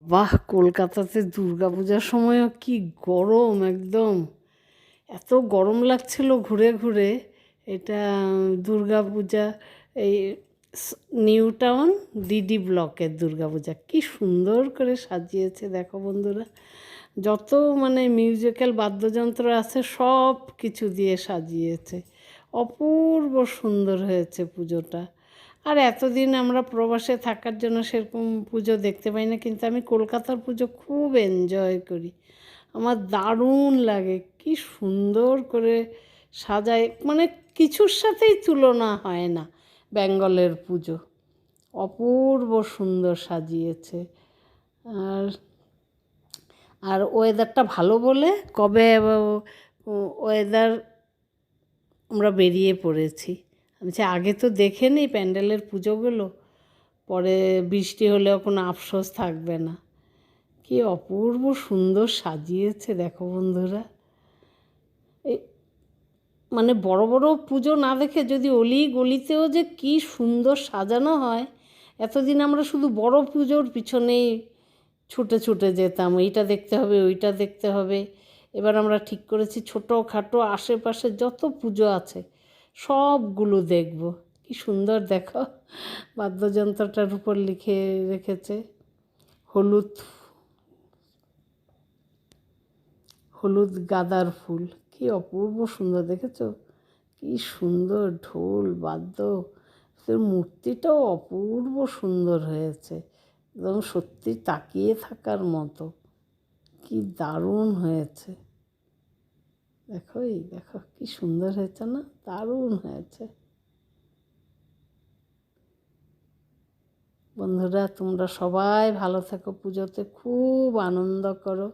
বাহ, কলকাতাতে দুর্গাপূজার সময়ও কি গরম একদম! এত গরম লাগছিল ঘুরে ঘুরে। এটা দুর্গাপূজা, এই নিউ টাউন ডিডি ব্লকের দুর্গাপূজা। কি সুন্দর করে সাজিয়েছে দেখো বন্ধুরা। যত মানে মিউজিক্যাল বাদ্যযন্ত্র আছে সব কিছু দিয়ে সাজিয়েছে। অপূর্ব সুন্দর হয়েছে পুজোটা। আর এতদিন আমরা প্রবাসে থাকার জন্য সেরকম পুজো দেখতে পাই না, কিন্তু আমি কলকাতার পুজো খুব এনজয় করি। আমার দারুণ লাগে, কি সুন্দর করে সাজায়, মানে কিছুর সাথেই তুলনা হয় না। বেঙ্গলের পুজো অপূর্ব সুন্দর সাজিয়েছে। আর আর ওয়েদারটা ভালো বলে কবে ওয়েদার আমরা বেরিয়ে পড়েছি। আমি আগে তো দেখে নিই প্যান্ডেলের পুজোগুলো, পরে বৃষ্টি হলেও কোনো আফসোস থাকবে না। কি অপূর্ব সুন্দর সাজিয়েছে দেখো বন্ধুরা। এই মানে বড় বড় পুজো না দেখে যদি অলি গলিতেও যে কি সুন্দর সাজানো হয়। এতদিন আমরা শুধু বড় পুজোর পিছনেই ছুটে ছুটে যেতাম, এইটা দেখতে হবে ওইটা দেখতে হবে। এবার আমরা ঠিক করেছি ছোটোখাটো আশেপাশে যত পুজো আছে সবগুলো দেখব। কি সুন্দর দেখো, বাদ্যযন্ত্রটার উপর লিখে রেখেছে হলুদ হলুদ গাঁদার ফুল। কি অপূর্ব সুন্দর দেখেছো, কি সুন্দর ঢোল বাদ্য। মূর্তিটাও অপূর্ব সুন্দর হয়েছে, একদম সত্যি তাকিয়ে থাকার মতো। কি দারুণ হয়েছে দেখো, এই দেখো কি সুন্দর হয়েছে না, দারুণ হয়েছে। বন্ধুরা তোমরা সবাই ভালো থেকো, পুজোতে খুব আনন্দ করো,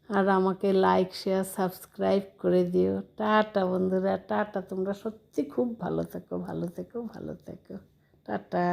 আর আমাকে লাইক শেয়ার সাবস্ক্রাইব করে দিও। টাটা বন্ধুরা, টাটা। তোমরা সত্যি খুব ভালো থেকো, ভালো থেকো, ভালো থেকো। টাটা।